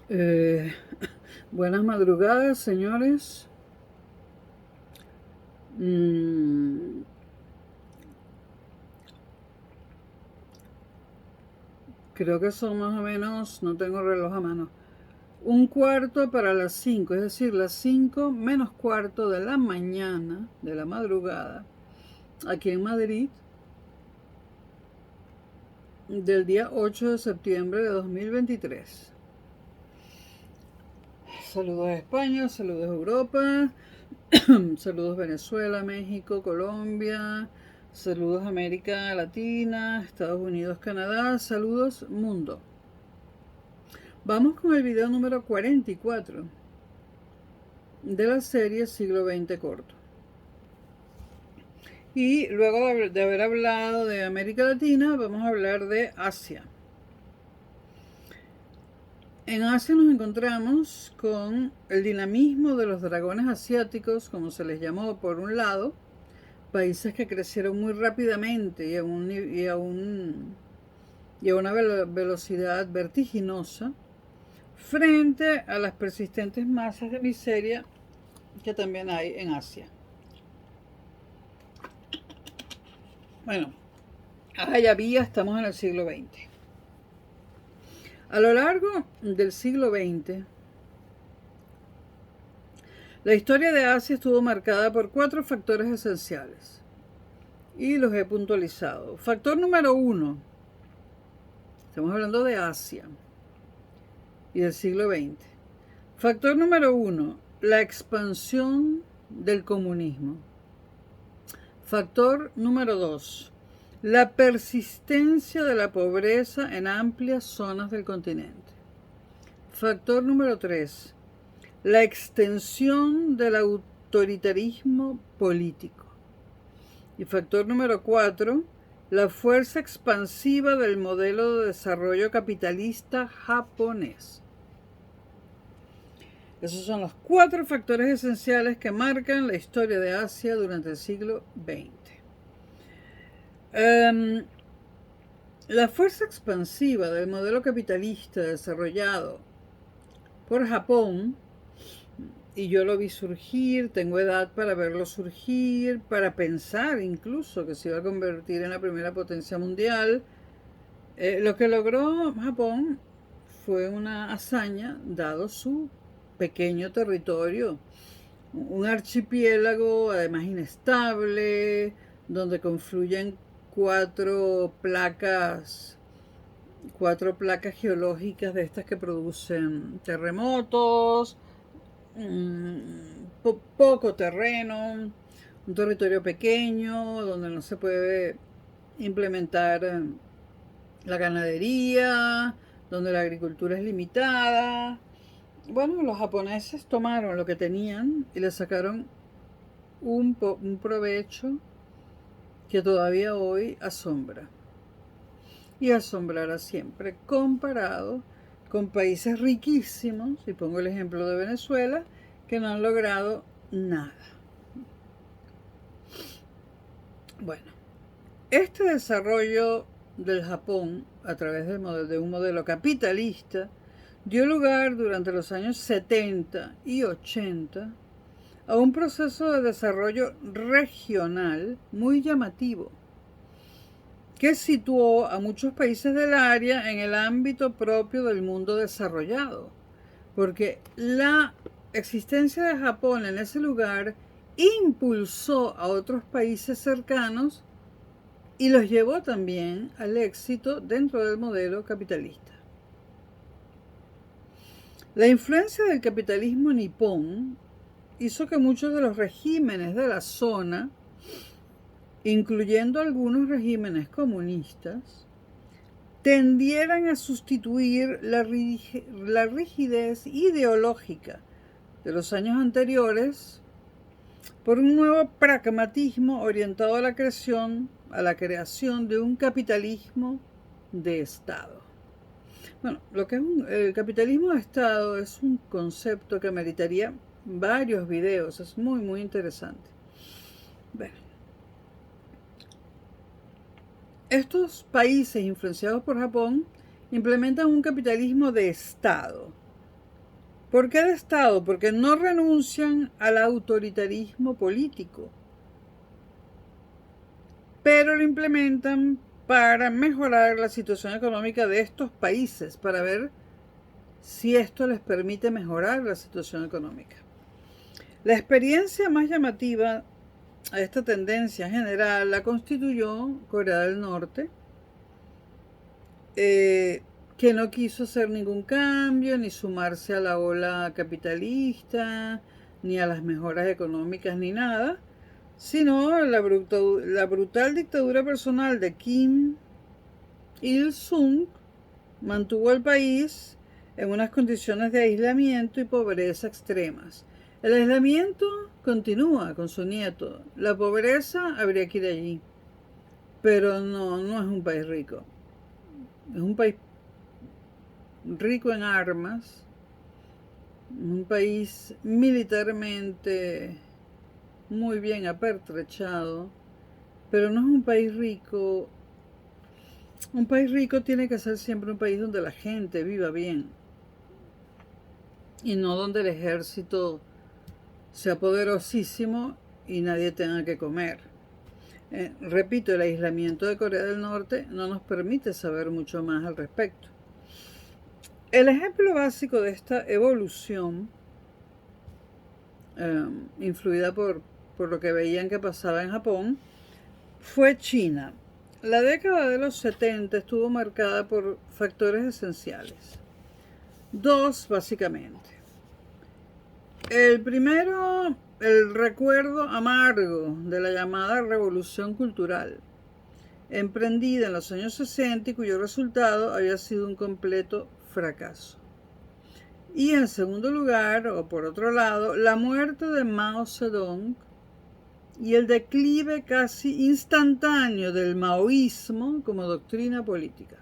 Eh, Buenas madrugadas, señores. Mm, Creo que son más o menos, no tengo reloj a mano, un cuarto para las 5, es decir, las 5 menos cuarto de la mañana, de la madrugada, aquí en Madrid, del día 8 de septiembre de 2023. Saludos a España, saludos a Europa, saludos Venezuela, México, Colombia, saludos América Latina, Estados Unidos, Canadá, saludos mundo. Vamos con el video número 44 de la serie Siglo XX Corto. Y luego de haber hablado de América Latina, vamos a hablar de Asia. En Asia nos encontramos con el dinamismo de los dragones asiáticos, como se les llamó por un lado, países que crecieron muy rápidamente y a una velocidad vertiginosa, frente a las persistentes masas de miseria que también hay en Asia. Bueno, allá vía estamos en el siglo XX. A lo largo del siglo XX, la historia de Asia estuvo marcada por 4 factores esenciales y los he puntualizado. Factor número 1, estamos hablando de Asia y del siglo XX. Factor número 1, la expansión del comunismo. Factor número 2, la persistencia de la pobreza en amplias zonas del continente. Factor número 3, la extensión del autoritarismo político. Y factor número 4, la fuerza expansiva del modelo de desarrollo capitalista japonés. Esos son los 4 factores esenciales que marcan la historia de Asia durante el siglo XX. La fuerza expansiva del modelo capitalista desarrollado por Japón, y yo lo vi surgir, tengo edad para verlo surgir, para pensar incluso que se iba a convertir en la primera potencia mundial. Lo que logró Japón fue una hazaña, dado su pequeño territorio, un archipiélago además inestable, donde confluyen cuatro placas geológicas de estas que producen terremotos, poco terreno, un territorio pequeño donde no se puede implementar la ganadería, donde la agricultura es limitada. Bueno, los japoneses tomaron lo que tenían y le sacaron un provecho que todavía hoy asombra. Y asombrará siempre, comparado con países riquísimos, y pongo el ejemplo de Venezuela, que no han logrado nada. Bueno, este desarrollo del Japón a través de un modelo capitalista dio lugar durante los años 70 y 80 a un proceso de desarrollo regional muy llamativo, que situó a muchos países del área en el ámbito propio del mundo desarrollado, porque la existencia de Japón en ese lugar impulsó a otros países cercanos y los llevó también al éxito dentro del modelo capitalista. La influencia del capitalismo nipón hizo que muchos de los regímenes de la zona, incluyendo algunos regímenes comunistas, tendieran a sustituir la rigidez ideológica de los años anteriores por un nuevo pragmatismo orientado a la creación de un capitalismo de Estado. Bueno, lo que es el capitalismo de Estado es un concepto que meritaría varios videos, es muy, muy interesante. Bueno, estos países influenciados por Japón implementan un capitalismo de Estado, ¿Por qué de Estado? Porque no renuncian al autoritarismo político, pero lo implementan para mejorar la situación económica de estos países, para ver si esto les permite mejorar la situación económica. La experiencia más llamativa a esta tendencia general la constituyó Corea del Norte, que no quiso hacer ningún cambio, ni sumarse a la ola capitalista, ni a las mejoras económicas, ni nada, sino la brutal dictadura personal de Kim Il-sung mantuvo al país en unas condiciones de aislamiento y pobreza extremas. El aislamiento continúa con su nieto. La pobreza habría que ir allí. Pero no es un país rico. Es un país rico en armas. Un país militarmente muy bien apertrechado. Pero no es un país rico. Un país rico tiene que ser siempre un país donde la gente viva bien. Y no donde el ejército sea poderosísimo y nadie tenga que comer. Repito, el aislamiento de Corea del Norte no nos permite saber mucho más al respecto. El ejemplo básico de esta evolución, influida por lo que veían que pasaba en Japón, fue China. La década de los 70 estuvo marcada por factores esenciales. Dos, básicamente. El primero, el recuerdo amargo de la llamada Revolución Cultural, emprendida en los años 60 y cuyo resultado había sido un completo fracaso. Y en segundo lugar, o por otro lado, la muerte de Mao Zedong y el declive casi instantáneo del maoísmo como doctrina política.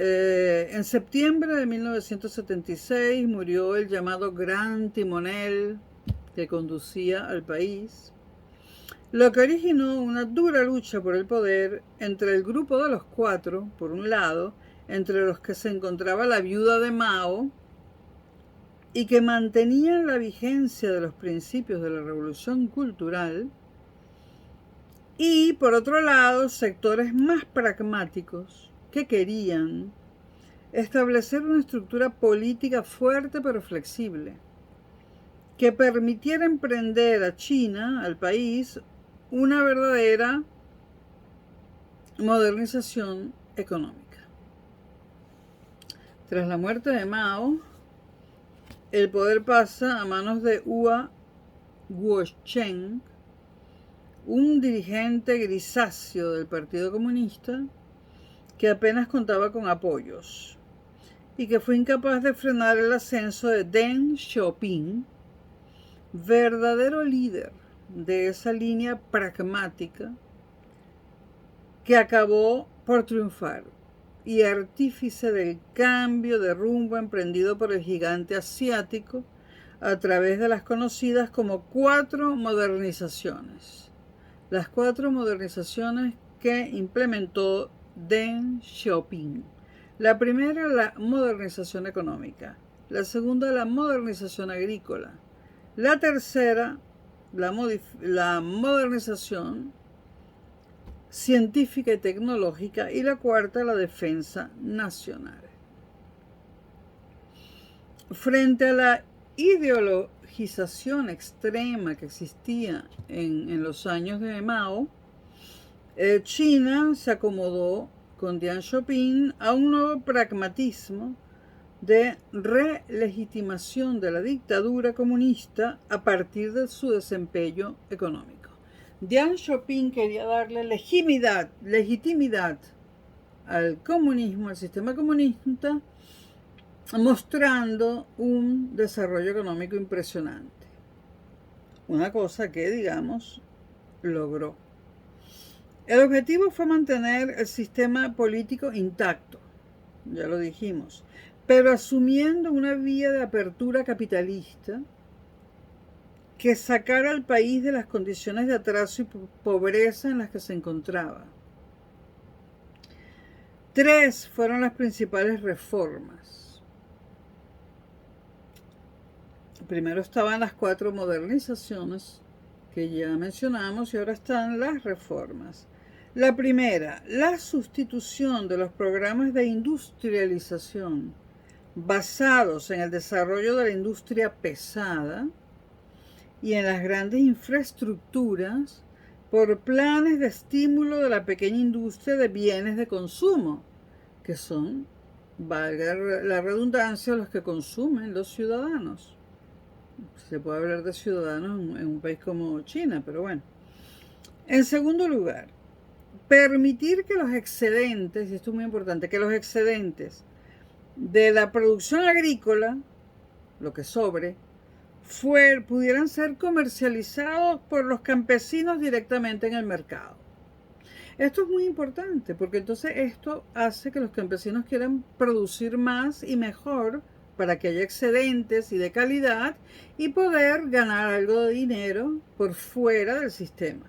En septiembre de 1976 murió el llamado Gran Timonel que conducía al país, lo que originó una dura lucha por el poder entre el grupo de los cuatro, por un lado, entre los que se encontraba la viuda de Mao y que mantenían la vigencia de los principios de la revolución cultural, y por otro lado, sectores más pragmáticos que querían establecer una estructura política fuerte pero flexible, que permitiera emprender a China, al país, una verdadera modernización económica. Tras la muerte de Mao, el poder pasa a manos de Hua Guocheng, un dirigente grisáceo del Partido Comunista que apenas contaba con apoyos y que fue incapaz de frenar el ascenso de Deng Xiaoping, verdadero líder de esa línea pragmática que acabó por triunfar y artífice del cambio de rumbo emprendido por el gigante asiático a través de las conocidas como 4 modernizaciones. Las 4 modernizaciones que implementó Deng Xiaoping. La primera, la modernización económica. La segunda, la modernización agrícola. La tercera, la modernización científica y tecnológica. Y la cuarta, la defensa nacional. Frente a la ideologización extrema que existía en los años de Mao, China se acomodó con Deng Xiaoping a un nuevo pragmatismo de relegitimación de la dictadura comunista a partir de su desempeño económico. Deng Xiaoping quería darle legitimidad al comunismo, al sistema comunista, mostrando un desarrollo económico impresionante. Una cosa que, digamos, logró. El objetivo fue mantener el sistema político intacto, ya lo dijimos, pero asumiendo una vía de apertura capitalista que sacara al país de las condiciones de atraso y pobreza en las que se encontraba. 3 fueron las principales reformas. primero estaban las 4 modernizaciones que ya mencionamos y ahora están las reformas. La primera, la sustitución de los programas de industrialización basados en el desarrollo de la industria pesada y en las grandes infraestructuras por planes de estímulo de la pequeña industria de bienes de consumo, que son, valga la redundancia, los que consumen los ciudadanos. Se puede hablar de ciudadanos en un país como China, pero bueno. En segundo lugar, permitir que los excedentes, y esto es muy importante, que los excedentes de la producción agrícola, lo que sobre, pudieran ser comercializados por los campesinos directamente en el mercado. Esto es muy importante porque entonces esto hace que los campesinos quieran producir más y mejor para que haya excedentes y de calidad y poder ganar algo de dinero por fuera del sistema.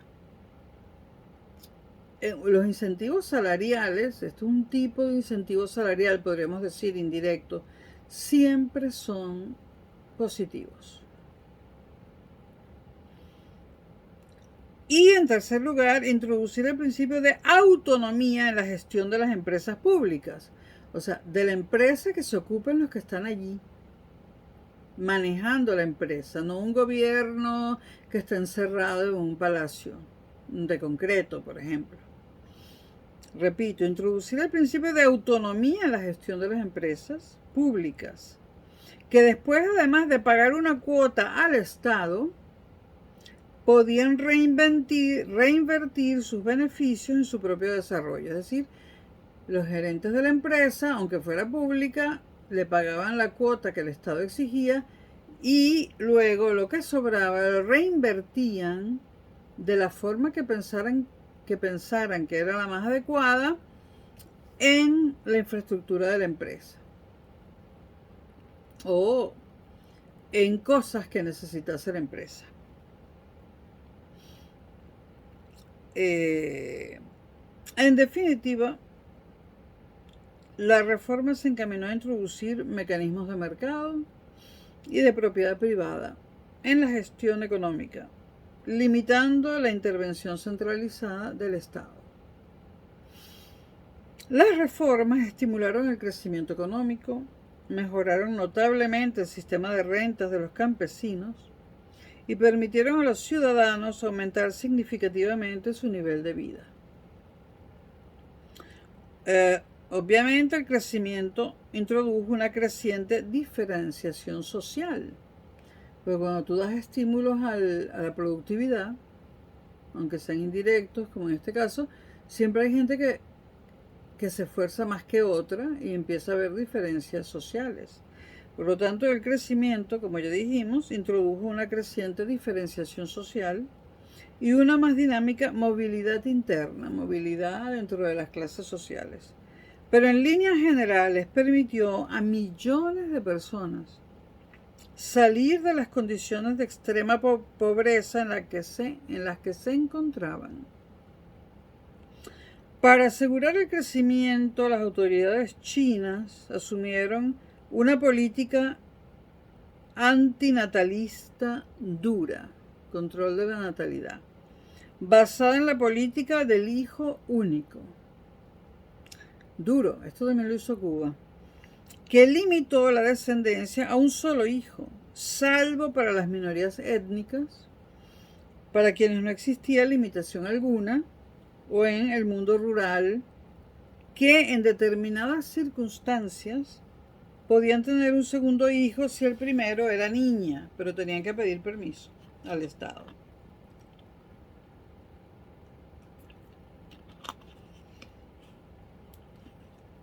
Los incentivos salariales, esto es un tipo de incentivo salarial, podríamos decir indirecto, siempre son positivos. Y en tercer lugar, introducir el principio de autonomía en la gestión de las empresas públicas. O sea, de la empresa que se ocupen los que están allí, manejando la empresa, no un gobierno que está encerrado en un palacio de concreto, por ejemplo. Repito, introducir el principio de autonomía en la gestión de las empresas públicas, que después, además de pagar una cuota al Estado, podían reinvertir sus beneficios en su propio desarrollo. Es decir, los gerentes de la empresa, aunque fuera pública, le pagaban la cuota que el Estado exigía y luego lo que sobraba lo reinvertían de la forma que pensaran que era la más adecuada en la infraestructura de la empresa o en cosas que necesitase la empresa. En definitiva, la reforma se encaminó a introducir mecanismos de mercado y de propiedad privada en la gestión económica, limitando la intervención centralizada del Estado. Las reformas estimularon el crecimiento económico, mejoraron notablemente el sistema de rentas de los campesinos y permitieron a los ciudadanos aumentar significativamente su nivel de vida. Obviamente el crecimiento introdujo una creciente diferenciación social, porque cuando tú das estímulos a la productividad, aunque sean indirectos, como en este caso, siempre hay gente que se esfuerza más que otra y empieza a haber diferencias sociales. Por lo tanto, el crecimiento, como ya dijimos, introdujo una creciente diferenciación social y una más dinámica movilidad interna, movilidad dentro de las clases sociales. Pero en líneas generales permitió a millones de personas salir de las condiciones de extrema pobreza en las que se encontraban. Para asegurar el crecimiento, las autoridades chinas asumieron una política antinatalista dura, control de la natalidad, basada en la política del hijo único. Duro, esto también lo hizo Cuba, que limitó la descendencia a un solo hijo, salvo para las minorías étnicas, para quienes no existía limitación alguna, o en el mundo rural, que en determinadas circunstancias podían tener un segundo hijo si el primero era niña, pero tenían que pedir permiso al Estado.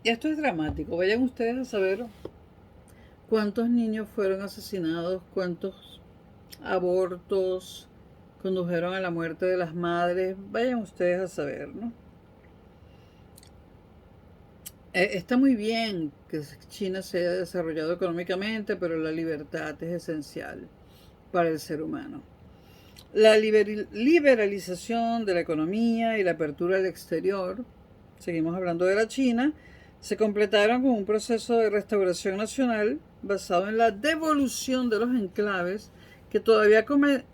Y esto es dramático. Vayan ustedes a saber cuántos niños fueron asesinados, cuántos abortos condujeron a la muerte de las madres. Vayan ustedes a saber, ¿no? Está muy bien que China se haya desarrollado económicamente, pero la libertad es esencial para el ser humano. La liberalización de la economía y la apertura al exterior, seguimos hablando de la China, se completaron con un proceso de restauración nacional basado en la devolución de los enclaves que todavía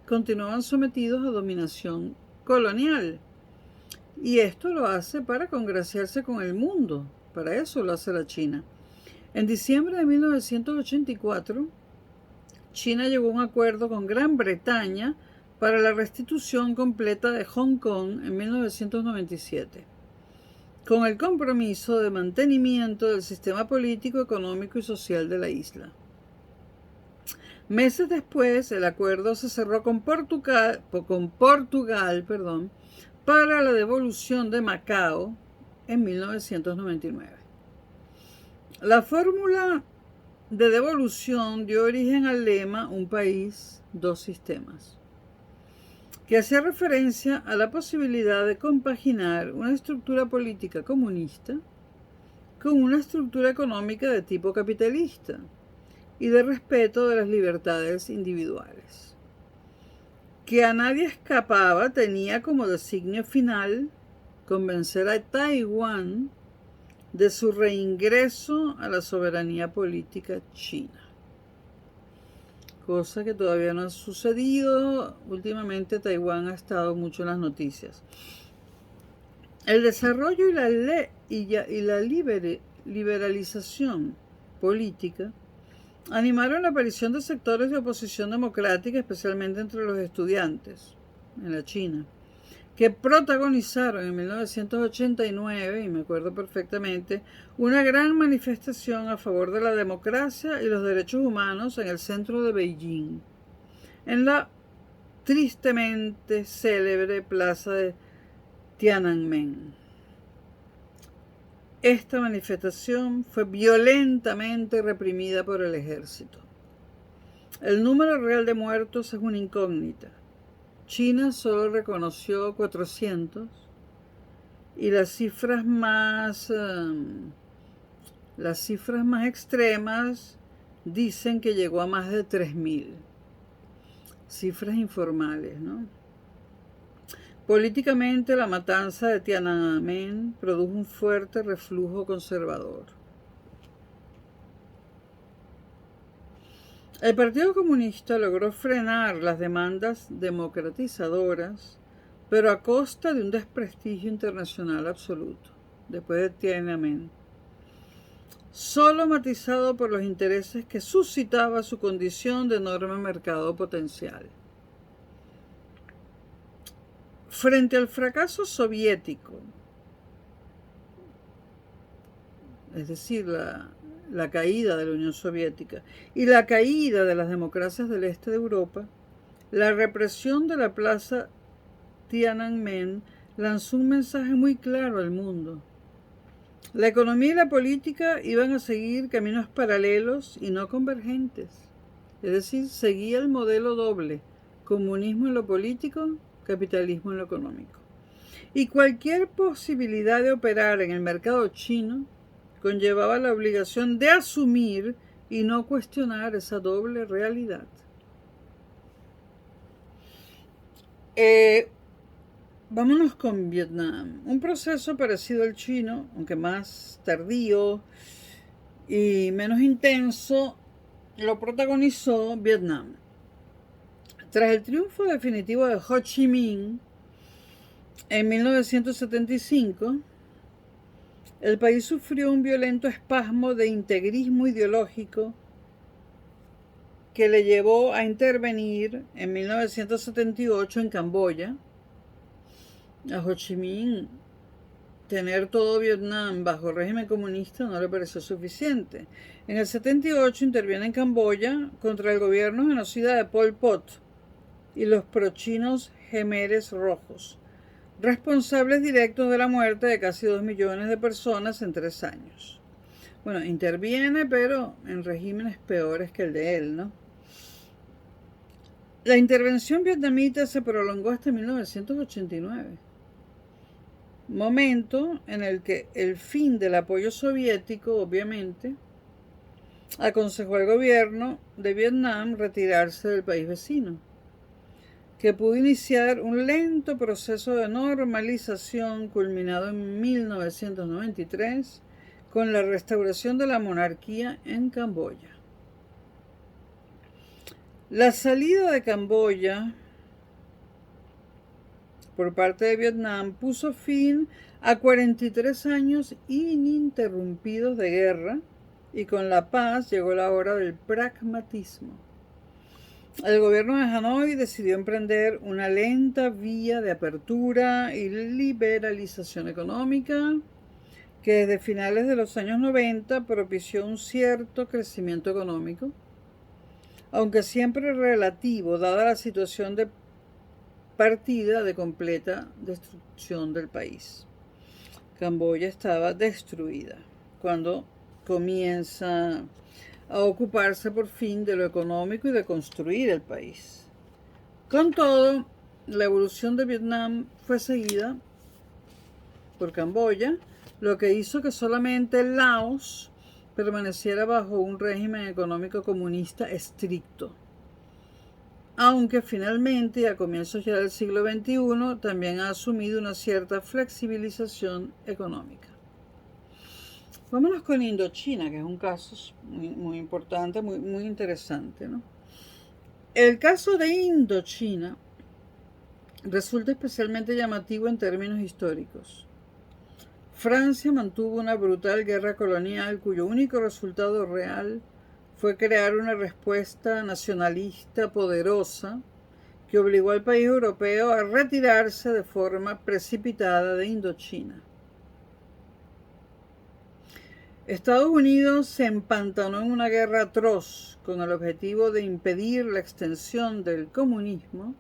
continuaban sometidos a dominación colonial. Y esto lo hace para congraciarse con el mundo. Para eso lo hace la China. En diciembre de 1984, China llegó a un acuerdo con Gran Bretaña para la restitución completa de Hong Kong en 1997, con el compromiso de mantenimiento del sistema político, económico y social de la isla. Meses después, el acuerdo se cerró con Portugal, para la devolución de Macao en 1999. La fórmula de devolución dio origen al lema "Un país, dos sistemas", que hacía referencia a la posibilidad de compaginar una estructura política comunista con una estructura económica de tipo capitalista y de respeto de las libertades individuales, que a nadie escapaba. Tenía como designio final convencer a Taiwán de su reingreso a la soberanía política china, cosa que todavía no ha sucedido. Últimamente Taiwán ha estado mucho en las noticias. El desarrollo y la liberalización política animaron la aparición de sectores de oposición democrática, especialmente entre los estudiantes en la China, que protagonizaron en 1989, y me acuerdo perfectamente, una gran manifestación a favor de la democracia y los derechos humanos en el centro de Beijing, en la tristemente célebre plaza de Tiananmen. Esta manifestación fue violentamente reprimida por el ejército. El número real de muertos es una incógnita. China solo reconoció 400 y las cifras más extremas dicen que llegó a más de 3.000. Cifras informales, ¿no? Políticamente, la matanza de Tiananmen produjo un fuerte reflujo conservador. El Partido Comunista logró frenar las demandas democratizadoras, pero a costa de un desprestigio internacional absoluto, después de Tiananmen, solo matizado por los intereses que suscitaba su condición de enorme mercado potencial. Frente al fracaso soviético, es decir, la caída de la Unión Soviética y la caída de las democracias del este de Europa, la represión de la plaza Tiananmen lanzó un mensaje muy claro al mundo. La economía y la política iban a seguir caminos paralelos y no convergentes, es decir, seguía el modelo doble: comunismo en lo político, capitalismo en lo económico. Y cualquier posibilidad de operar en el mercado chino conllevaba la obligación de asumir y no cuestionar esa doble realidad. Vámonos con Vietnam. Un proceso parecido al chino, aunque más tardío y menos intenso, lo protagonizó Vietnam. Tras el triunfo definitivo de Ho Chi Minh en 1975, el país sufrió un violento espasmo de integrismo ideológico que le llevó a intervenir en 1978 en Camboya. A Ho Chi Minh tener todo Vietnam bajo régimen comunista no le pareció suficiente. En el 78 interviene en Camboya contra el gobierno genocida de Pol Pot y los prochinos Khmeres rojos, responsables directos de la muerte de casi 2 millones de personas en 3 años. Bueno, interviene, pero en regímenes peores que el de él, ¿no? La intervención vietnamita se prolongó hasta 1989, momento en el que el fin del apoyo soviético, obviamente, aconsejó al gobierno de Vietnam retirarse del país vecino, que pudo iniciar un lento proceso de normalización culminado en 1993 con la restauración de la monarquía en Camboya. La salida de Camboya por parte de Vietnam puso fin a 43 años ininterrumpidos de guerra, y con la paz llegó la hora del pragmatismo. El gobierno de Hanoi decidió emprender una lenta vía de apertura y liberalización económica que desde finales de los años 90 propició un cierto crecimiento económico, aunque siempre relativo, dada la situación de partida de completa destrucción del país. Camboya estaba destruida cuando comienza a ocuparse por fin de lo económico y de construir el país. Con todo, la evolución de Vietnam fue seguida por Camboya, lo que hizo que solamente Laos permaneciera bajo un régimen económico comunista estricto, aunque finalmente, a comienzos ya del siglo XXI, también ha asumido una cierta flexibilización económica. Vámonos con Indochina, que es un caso muy importante, muy interesante, ¿no? El caso de Indochina resulta especialmente llamativo en términos históricos. Francia mantuvo una brutal guerra colonial cuyo único resultado real fue crear una respuesta nacionalista poderosa que obligó al país europeo a retirarse de forma precipitada de Indochina. Estados Unidos se empantanó en una guerra atroz con el objetivo de impedir la extensión del comunismo,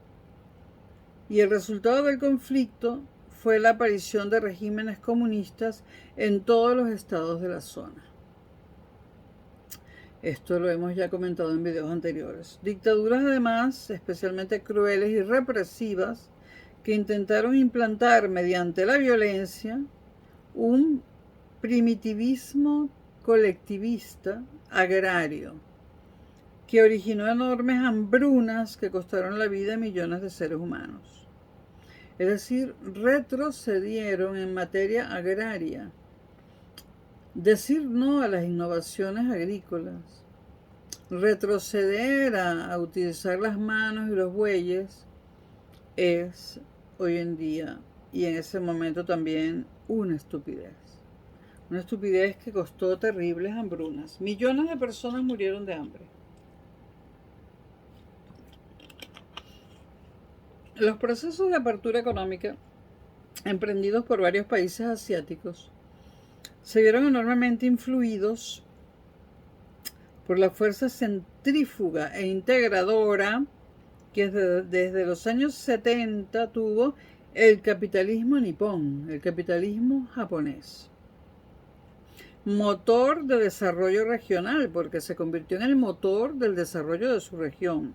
y el resultado del conflicto fue la aparición de regímenes comunistas en todos los estados de la zona. Esto lo hemos ya comentado en videos anteriores. Dictaduras, además, especialmente crueles y represivas, que intentaron implantar mediante la violencia un primitivismo colectivista agrario que originó enormes hambrunas que costaron la vida a millones de seres humanos. Es decir, retrocedieron en materia agraria. Decir no a las innovaciones agrícolas, retroceder a utilizar las manos y los bueyes, es hoy en día y en ese momento también una estupidez. Una estupidez que costó terribles hambrunas. Millones de personas murieron de hambre. Los procesos de apertura económica emprendidos por varios países asiáticos se vieron enormemente influidos por la fuerza centrífuga e integradora que desde los años 70 tuvo el capitalismo nipón, el capitalismo japonés. Motor de desarrollo regional, porque se convirtió en el motor del desarrollo de su región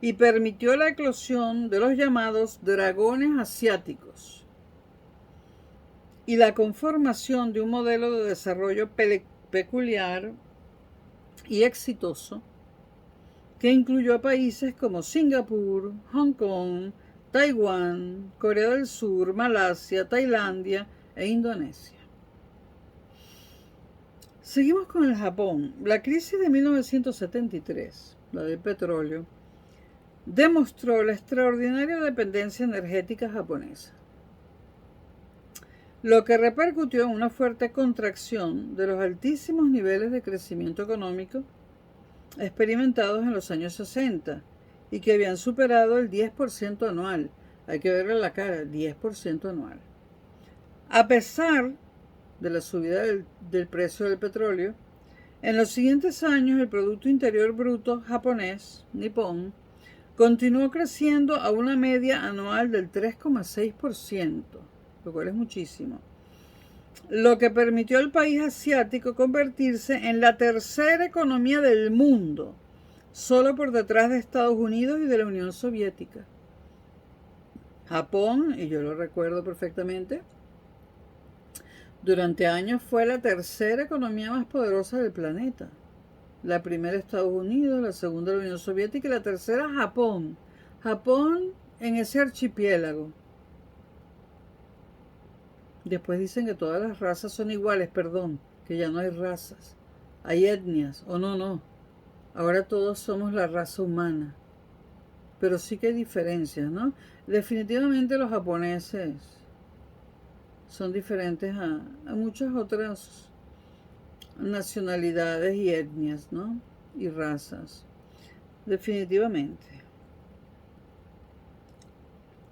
y permitió la eclosión de los llamados dragones asiáticos y la conformación de un modelo de desarrollo peculiar y exitoso que incluyó a países como Singapur, Hong Kong, Taiwán, Corea del Sur, Malasia, Tailandia e Indonesia. Seguimos con el Japón. La crisis de 1973, la del petróleo, demostró la extraordinaria dependencia energética japonesa, lo que repercutió en una fuerte contracción de los altísimos niveles de crecimiento económico experimentados en los años 60 y que habían superado el 10% anual. Hay que verle la cara, el 10% anual. A pesar de la subida del precio del petróleo, en los siguientes años el Producto Interior Bruto japonés, nipón, continuó creciendo a una media anual del 3,6%, lo cual es muchísimo, lo que permitió al país asiático convertirse en la tercera economía del mundo, solo por detrás de Estados Unidos y de la Unión Soviética. Japón, y yo lo recuerdo perfectamente, durante años fue la tercera economía más poderosa del planeta. La primera Estados Unidos, la segunda la Unión Soviética y la tercera Japón. Japón en ese archipiélago. Después dicen que todas las razas son iguales, perdón. que ya no hay razas, hay etnias, o no, ahora todos somos la raza humana, pero sí que hay diferencias, ¿no? Definitivamente los japoneses son diferentes a muchas otras nacionalidades y etnias, ¿no? Y razas, definitivamente.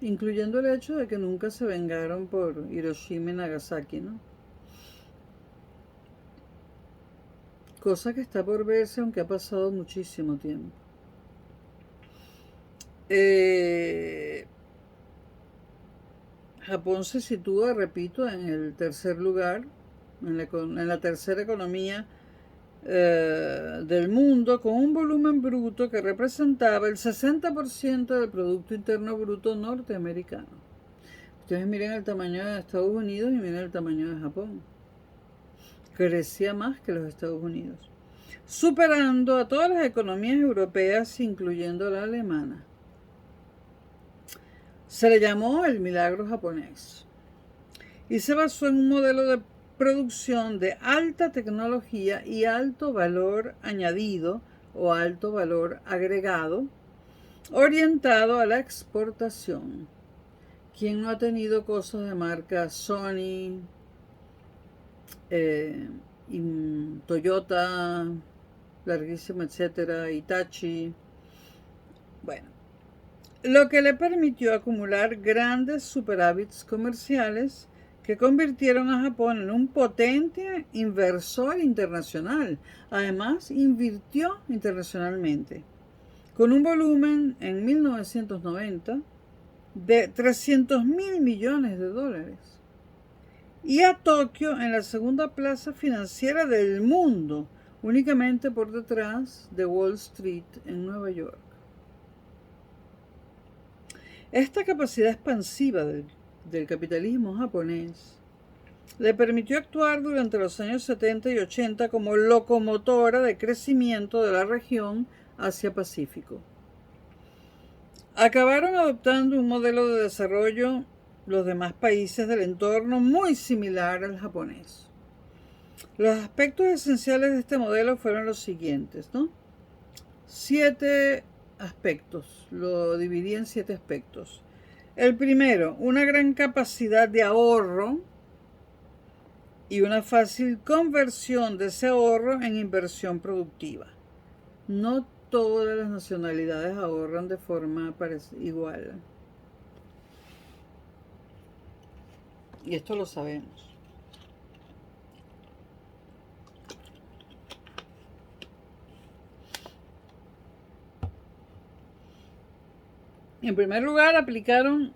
Incluyendo el hecho de que nunca se vengaron por Hiroshima y Nagasaki, ¿no? Cosa que está por verse, aunque ha pasado muchísimo tiempo. Japón se sitúa, repito, en el tercer lugar, en la tercera economía del mundo, con un volumen bruto que representaba el 60% del Producto Interno Bruto norteamericano. Ustedes miren el tamaño de Estados Unidos y miren el tamaño de Japón. Crecía más que los Estados Unidos, superando a todas las economías europeas, incluyendo la alemana. Se le llamó el milagro japonés y se basó en un modelo de producción de alta tecnología y alto valor añadido o alto valor agregado, orientado a la exportación. ¿Quién no ha tenido cosas de marca Sony, Toyota, larguísimo, etcétera, Hitachi? Bueno, lo que le permitió acumular grandes superávits comerciales que convirtieron a Japón en un potente inversor internacional. Además, invirtió internacionalmente, con un volumen en 1990 de 300.000 millones de dólares. Y a Tokio en la segunda plaza financiera del mundo, únicamente por detrás de Wall Street en Nueva York. Esta capacidad expansiva del capitalismo japonés le permitió actuar durante los años 70 y 80 como locomotora de crecimiento de la región Asia-Pacífico. Acabaron adoptando un modelo de desarrollo los demás países del entorno muy similar al japonés. Los aspectos esenciales de este modelo fueron los siguientes, ¿no? 7 aspectos, lo dividí en 7 aspectos. El primero, una gran capacidad de ahorro y una fácil conversión de ese ahorro en inversión productiva. No todas las nacionalidades ahorran de forma igual. Y esto lo sabemos. En primer lugar, aplicaron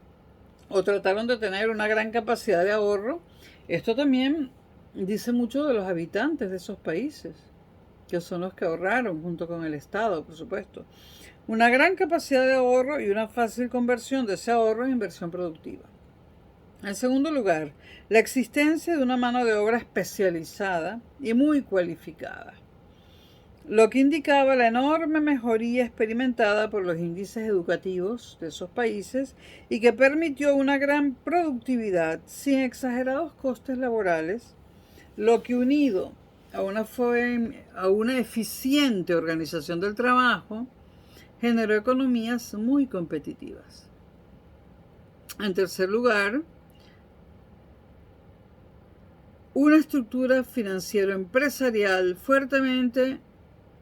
o trataron de tener una gran capacidad de ahorro. Esto también dice mucho de los habitantes de esos países, que son los que ahorraron junto con el Estado, por supuesto. Una gran capacidad de ahorro y una fácil conversión de ese ahorro en inversión productiva. En segundo lugar, la existencia de una mano de obra especializada y muy cualificada, lo que indicaba la enorme mejoría experimentada por los índices educativos de esos países y que permitió una gran productividad sin exagerados costes laborales, lo que unido a una eficiente organización del trabajo generó economías muy competitivas. En tercer lugar, una estructura financiero-empresarial fuertemente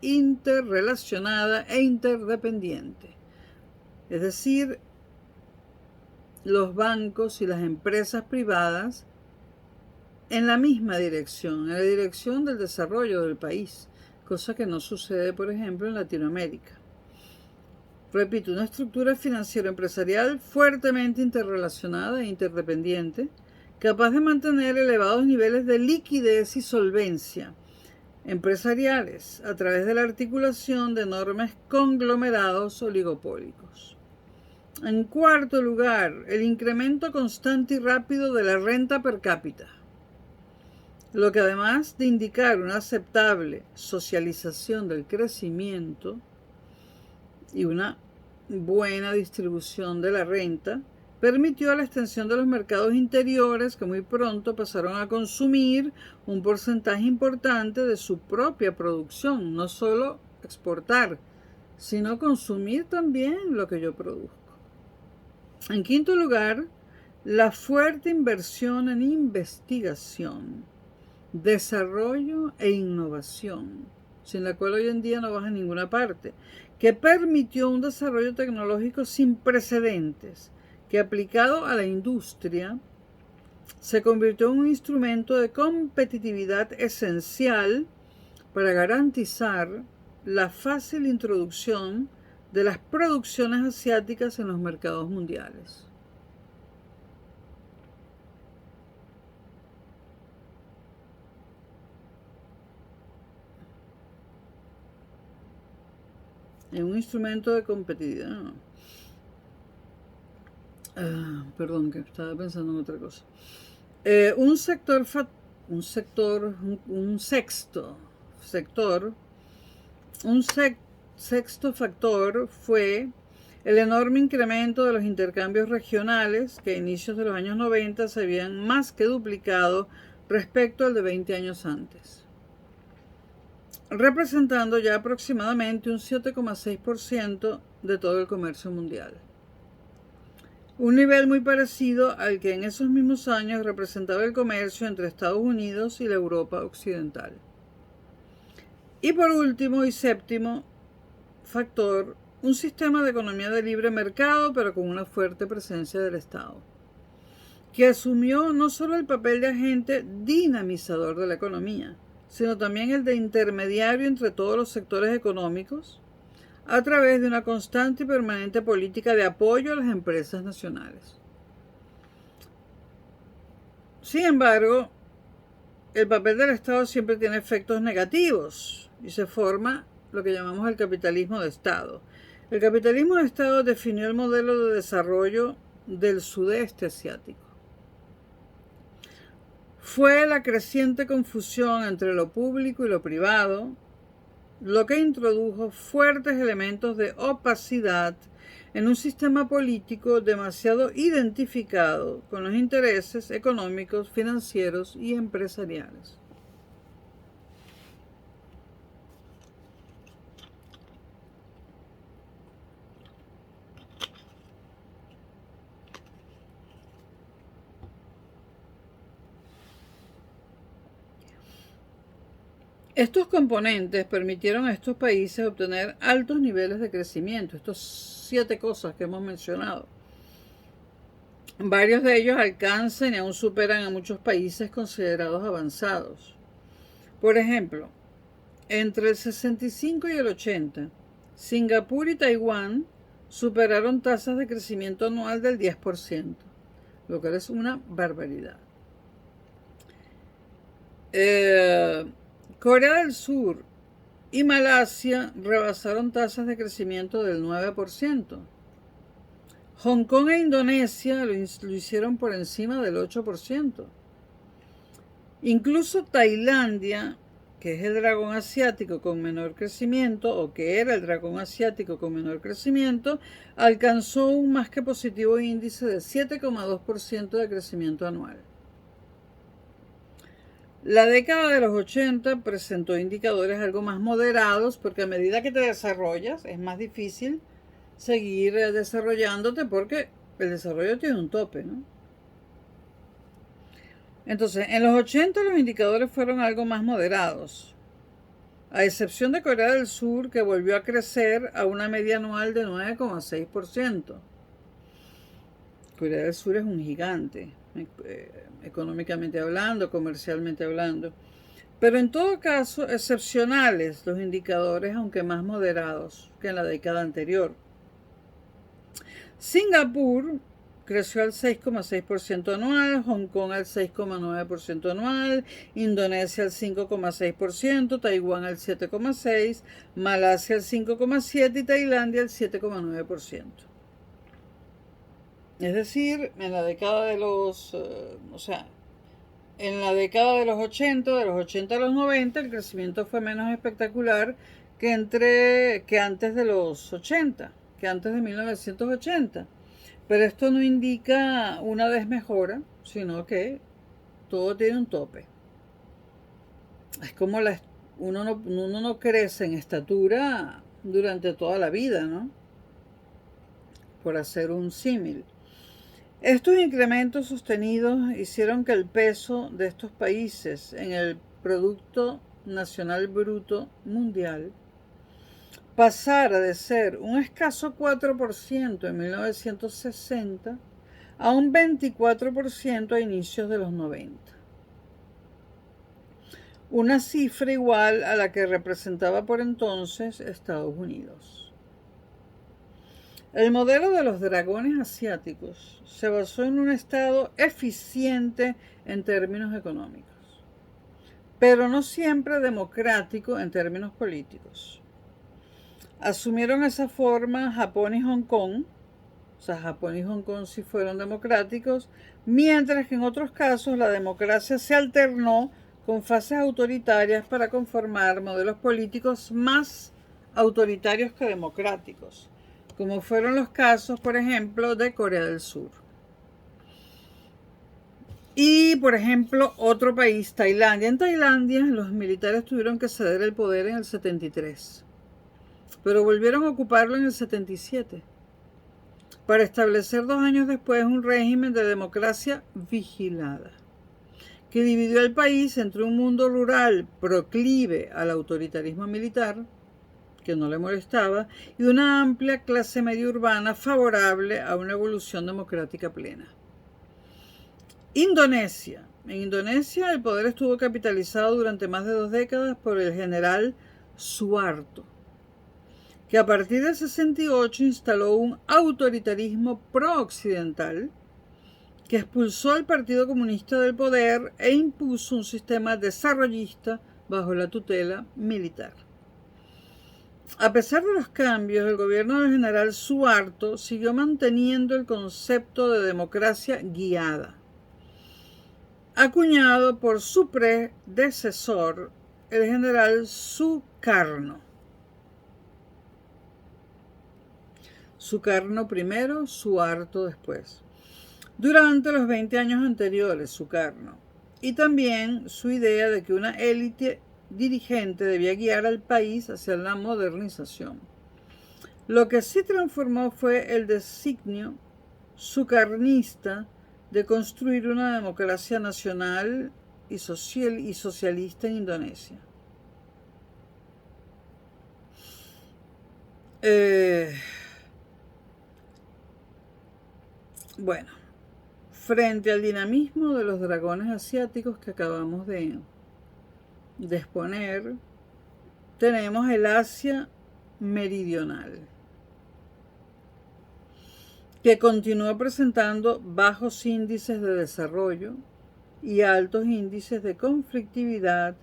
interrelacionada e interdependiente. Es decir, los bancos y las empresas privadas en la misma dirección, en la dirección del desarrollo del país, cosa que no sucede, por ejemplo, en Latinoamérica. Repito, una estructura financiero-empresarial fuertemente interrelacionada e interdependiente, capaz de mantener elevados niveles de liquidez y solvencia empresariales a través de la articulación de enormes conglomerados oligopólicos. En cuarto lugar, el incremento constante y rápido de la renta per cápita, lo que además de indicar una aceptable socialización del crecimiento y una buena distribución de la renta, permitió la extensión de los mercados interiores, que muy pronto pasaron a consumir un porcentaje importante de su propia producción, no solo exportar, sino consumir también lo que yo produzco. En quinto lugar, la fuerte inversión en investigación, desarrollo e innovación, sin la cual hoy en día no vas a ninguna parte, que permitió un desarrollo tecnológico sin precedentes, que aplicado a la industria se convirtió en un instrumento de competitividad esencial para garantizar la fácil introducción de las producciones asiáticas en los mercados mundiales. Es un instrumento de competitividad. Perdón, que estaba pensando en otra cosa. Un sexto factor fue el enorme incremento de los intercambios regionales que a inicios de los años 90 se habían más que duplicado respecto al de 20 años antes, representando ya aproximadamente un 7,6% de todo el comercio mundial. Un nivel muy parecido al que en esos mismos años representaba el comercio entre Estados Unidos y la Europa occidental. Y por último y séptimo factor, un sistema de economía de libre mercado, pero con una fuerte presencia del Estado, que asumió no solo el papel de agente dinamizador de la economía, sino también el de intermediario entre todos los sectores económicos, a través de una constante y permanente política de apoyo a las empresas nacionales. Sin embargo, el papel del Estado siempre tiene efectos negativos y se forma lo que llamamos el capitalismo de Estado. El capitalismo de Estado definió el modelo de desarrollo del sudeste asiático. Fue la creciente confusión entre lo público y lo privado lo que introdujo fuertes elementos de opacidad en un sistema político demasiado identificado con los intereses económicos, financieros y empresariales. Estos componentes permitieron a estos países obtener altos niveles de crecimiento, estas 7 cosas que hemos mencionado. Varios de ellos alcanzan y aún superan a muchos países considerados avanzados. Por ejemplo, entre el 65 y el 80, Singapur y Taiwán superaron tasas de crecimiento anual del 10%, lo que es una barbaridad. Corea del Sur y Malasia rebasaron tasas de crecimiento del 9%. Hong Kong e Indonesia lo hicieron por encima del 8%. Incluso Tailandia, que es el dragón asiático con menor crecimiento, o que era el dragón asiático con menor crecimiento, alcanzó un más que positivo índice de 7,2% de crecimiento anual. La década de los 80 presentó indicadores algo más moderados, porque a medida que te desarrollas es más difícil seguir desarrollándote, porque el desarrollo tiene un tope, ¿no? Entonces, en los 80 los indicadores fueron algo más moderados, a excepción de Corea del Sur, que volvió a crecer a una media anual de 9,6%. Corea del Sur es un gigante, económicamente hablando, comercialmente hablando. Pero en todo caso, excepcionales los indicadores, aunque más moderados que en la década anterior. Singapur creció al 6,6% anual, Hong Kong al 6,9% anual, Indonesia al 5,6%, Taiwán al 7,6%, Malasia al 5,7% y Tailandia al 7,9%. Es decir, en la década de los, en la década de los 80, de los 80 a los 90, el crecimiento fue menos espectacular que antes de los 80, que antes de 1980. Pero esto no indica una desmejora, sino que todo tiene un tope. Es como uno no crece en estatura durante toda la vida, ¿no? Por hacer un símil. Estos incrementos sostenidos hicieron que el peso de estos países en el Producto Nacional Bruto Mundial pasara de ser un escaso 4% en 1960 a un 24% a inicios de los 90. Una cifra igual a la que representaba por entonces Estados Unidos. El modelo de los dragones asiáticos se basó en un Estado eficiente en términos económicos, pero no siempre democrático en términos políticos. Asumieron esa forma Japón y Hong Kong, o sea, Japón y Hong Kong sí fueron democráticos, mientras que en otros casos la democracia se alternó con fases autoritarias para conformar modelos políticos más autoritarios que democráticos, como fueron los casos, por ejemplo, de Corea del Sur. Y, por ejemplo, otro país, Tailandia. En Tailandia los militares tuvieron que ceder el poder en el 73, pero volvieron a ocuparlo en el 77, para establecer 2 años después un régimen de democracia vigilada, que dividió el país entre un mundo rural proclive al autoritarismo militar, que no le molestaba, y una amplia clase media urbana favorable a una evolución democrática plena. Indonesia. En Indonesia el poder estuvo capitalizado durante más de 2 décadas por el general Suharto, que a partir del 68 instaló un autoritarismo pro-occidental que expulsó al Partido Comunista del poder e impuso un sistema desarrollista bajo la tutela militar. A pesar de los cambios, el gobierno del general Suharto siguió manteniendo el concepto de democracia guiada, acuñado por su predecesor, el general Sukarno. Sukarno primero, Suharto después. Durante los 20 años anteriores, Sukarno, y también su idea de que una élite dirigente debía guiar al país hacia la modernización. Lo que sí transformó fue el designio sukarnista de construir una democracia nacional y socialista en Indonesia. Bueno, frente al dinamismo de los dragones asiáticos que acabamos de exponer, tenemos el Asia meridional, que continúa presentando bajos índices de desarrollo y altos índices de conflictividad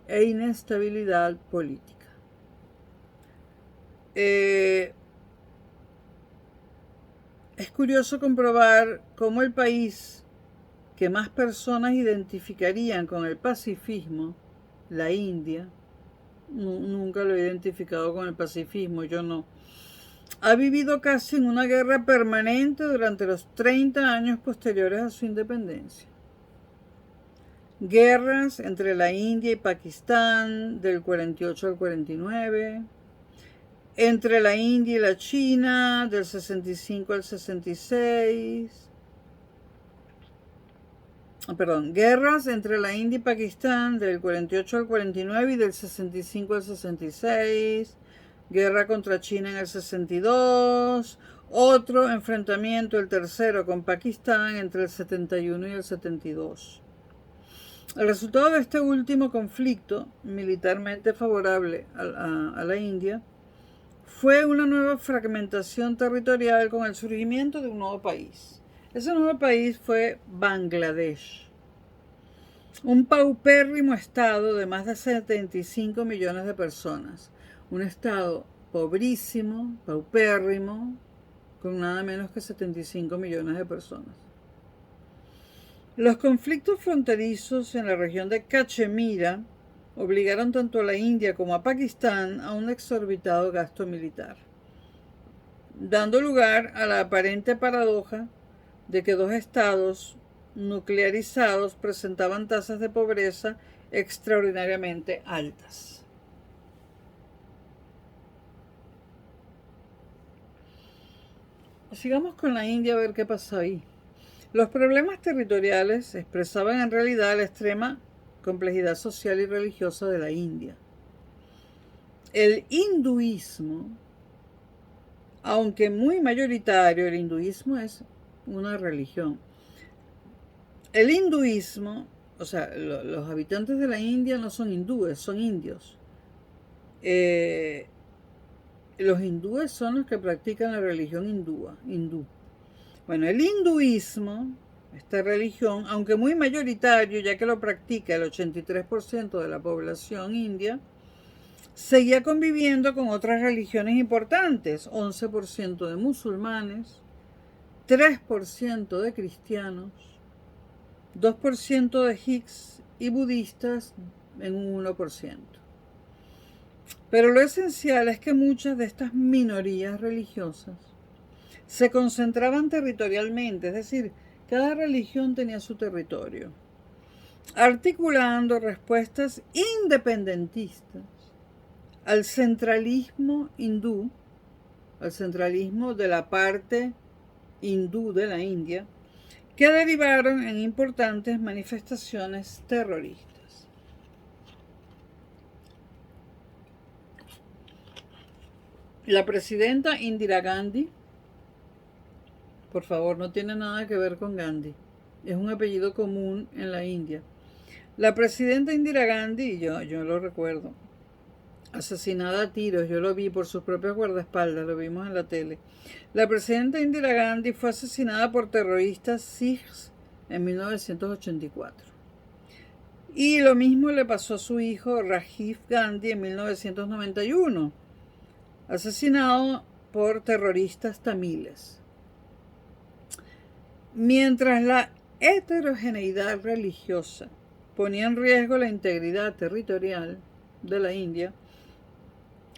e inestabilidad política. Es curioso comprobar cómo el país que más personas identificarían con el pacifismo, la India, nunca lo he identificado con el pacifismo, yo no, ha vivido casi en una guerra permanente durante los 30 años posteriores a su independencia. Guerras entre la India y Pakistán del 48 al 49, entre la India y la China del 65 al 66, guerras entre la India y Pakistán del 48 al 49 y del 65 al 66, guerra contra China en el 62, otro enfrentamiento, el tercero con Pakistán entre el 71 y el 72. El resultado de este último conflicto, militarmente favorable a la India, fue una nueva fragmentación territorial con el surgimiento de un nuevo país. Ese nuevo país fue Bangladesh, un paupérrimo estado de más de 75 millones de personas, un estado pobrísimo, paupérrimo, con nada menos que 75 millones de personas. Los conflictos fronterizos en la región de Cachemira obligaron tanto a la India como a Pakistán a un exorbitado gasto militar. dando lugar a la aparente paradoja de que dos estados nuclearizados presentaban tasas de pobreza extraordinariamente altas. Sigamos con la India a ver qué pasó ahí. Los problemas territoriales expresaban en realidad la extrema complejidad social y religiosa de la India. El hinduismo, aunque muy mayoritario, el hinduismo es una religión. El hinduismo, o sea, los habitantes de la India no son hindúes, son indios. Los hindúes son los que practican la religión hindú. Bueno, el hinduismo, esta religión, aunque muy mayoritario, ya que lo practica el 83% de la población india, seguía conviviendo con otras religiones importantes, 11% de musulmanes, 3% de cristianos, 2% de Sikhs y budistas en un 1%. Pero lo esencial es que muchas de estas minorías religiosas se concentraban territorialmente, es decir, cada religión tenía su territorio, articulando respuestas independentistas al centralismo hindú, al centralismo de la parte hindú de la India, que derivaron en importantes manifestaciones terroristas. La presidenta Indira Gandhi, por favor, no tiene nada que ver con Gandhi, es un apellido común en la India. La presidenta Indira Gandhi, yo lo recuerdo, asesinada a tiros, yo lo vi por sus propios guardaespaldas, lo vimos en la tele. La presidenta Indira Gandhi fue asesinada por terroristas sikhs en 1984. Y lo mismo le pasó a su hijo Rajiv Gandhi en 1991, asesinado por terroristas tamiles. Mientras la heterogeneidad religiosa ponía en riesgo la integridad territorial de la India,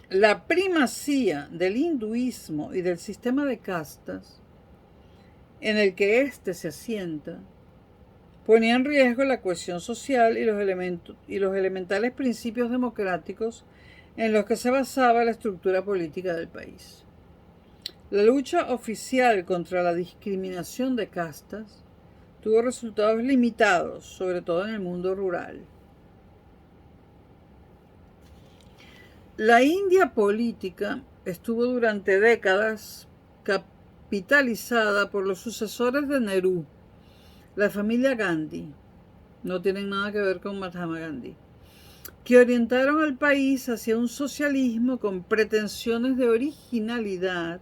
la primacía del hinduismo y del sistema de castas en el que éste se asienta ponía en riesgo la cohesión social y los elementales principios democráticos en los que se basaba la estructura política del país. La lucha oficial contra la discriminación de castas tuvo resultados limitados, sobre todo en el mundo rural. La India política estuvo durante décadas capitalizada por los sucesores de Nehru, la familia Gandhi, no tienen nada que ver con Mahatma Gandhi, que orientaron al país hacia un socialismo con pretensiones de originalidad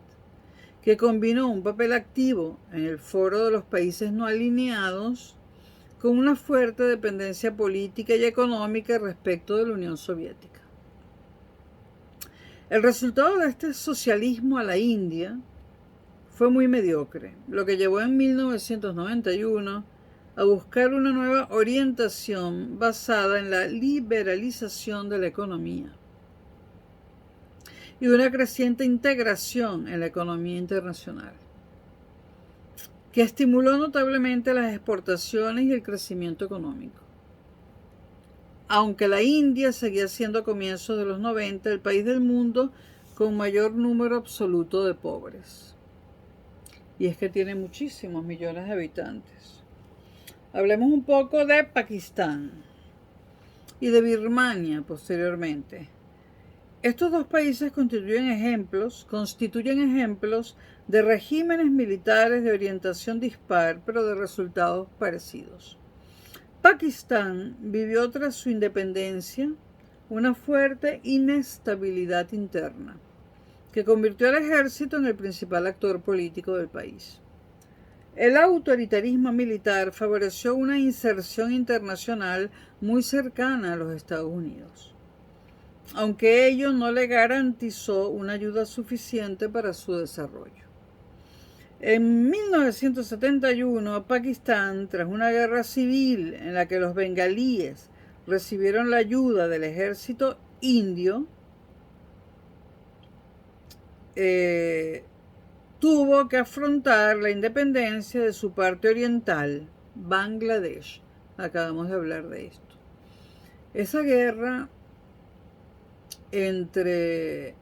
que combinó un papel activo en el foro de los países no alineados con una fuerte dependencia política y económica respecto de la Unión Soviética. El resultado de este socialismo a la India fue muy mediocre, lo que llevó en 1991 a buscar una nueva orientación basada en la liberalización de la economía y una creciente integración en la economía internacional, que estimuló notablemente las exportaciones y el crecimiento económico. Aunque la India seguía siendo a comienzos de los 90 el país del mundo con mayor número absoluto de pobres. Y es que tiene muchísimos millones de habitantes. Hablemos un poco de Pakistán y de Birmania posteriormente. Estos dos países constituyen ejemplos de regímenes militares de orientación dispar, pero de resultados parecidos. Pakistán vivió tras su independencia una fuerte inestabilidad interna, que convirtió al ejército en el principal actor político del país. El autoritarismo militar favoreció una inserción internacional muy cercana a los Estados Unidos, aunque ello no le garantizó una ayuda suficiente para su desarrollo. En 1971, Pakistán, tras una guerra civil en la que los bengalíes recibieron la ayuda del ejército indio, tuvo que afrontar la independencia de su parte oriental, Bangladesh. Acabamos de hablar de esto. Esa guerra entre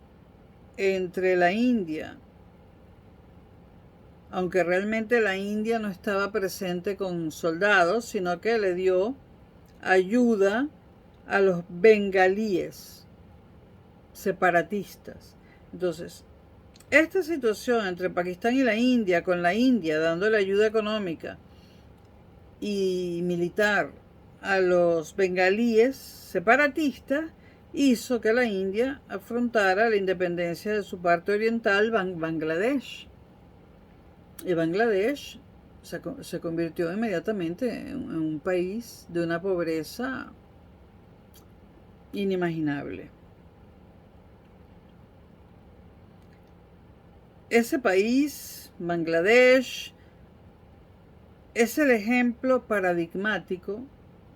la India, aunque realmente la India no estaba presente con soldados, sino que le dio ayuda a los bengalíes separatistas. Entonces, esta situación entre Pakistán y la India, con la India dándole ayuda económica y militar a los bengalíes separatistas, hizo que la India afrontara la independencia de su parte oriental, Bangladesh. Y Bangladesh se convirtió inmediatamente en un país de una pobreza inimaginable. Ese país, Bangladesh, es el ejemplo paradigmático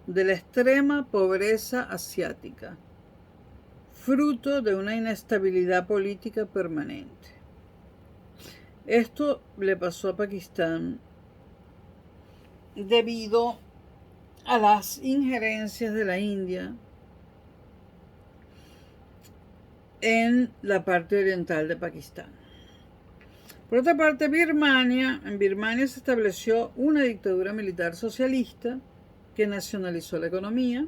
de la extrema pobreza asiática, fruto de una inestabilidad política permanente. Esto le pasó a Pakistán debido a las injerencias de la India en la parte oriental de Pakistán. Por otra parte, en Birmania se estableció una dictadura militar socialista que nacionalizó la economía,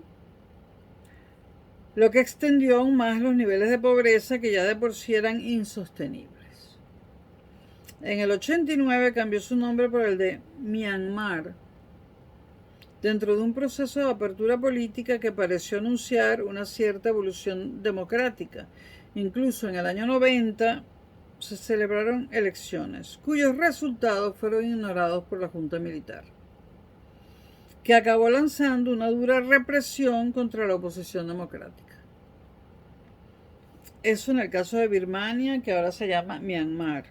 lo que extendió aún más los niveles de pobreza que ya de por sí eran insostenibles. En el 89 cambió su nombre por el de Myanmar, dentro de un proceso de apertura política que pareció anunciar una cierta evolución democrática. Incluso en el año 90 se celebraron elecciones, cuyos resultados fueron ignorados por la Junta Militar, que acabó lanzando una dura represión contra la oposición democrática. Eso en el caso de Birmania, que ahora se llama Myanmar.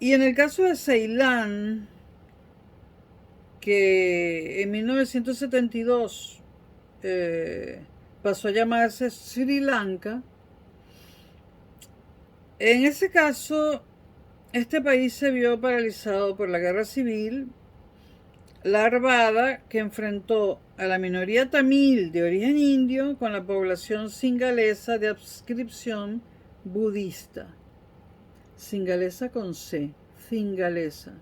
Y en el caso de Ceilán, que en 1972 pasó a llamarse Sri Lanka, en ese caso, este país se vio paralizado por la guerra civil larvada que enfrentó a la minoría tamil de origen indio con la población singalesa de adscripción budista. Singalesa con C, singalesa.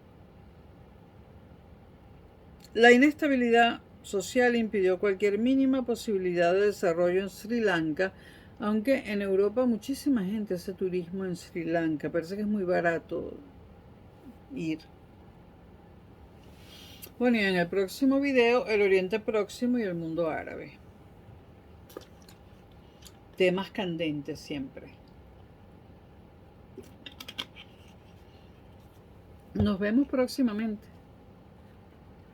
La inestabilidad social impidió cualquier mínima posibilidad de desarrollo en Sri Lanka, aunque en Europa muchísima gente hace turismo en Sri Lanka. Parece que es muy barato ir. Bueno, y en el próximo video, el Oriente Próximo y el mundo árabe. Temas candentes siempre. Nos vemos próximamente.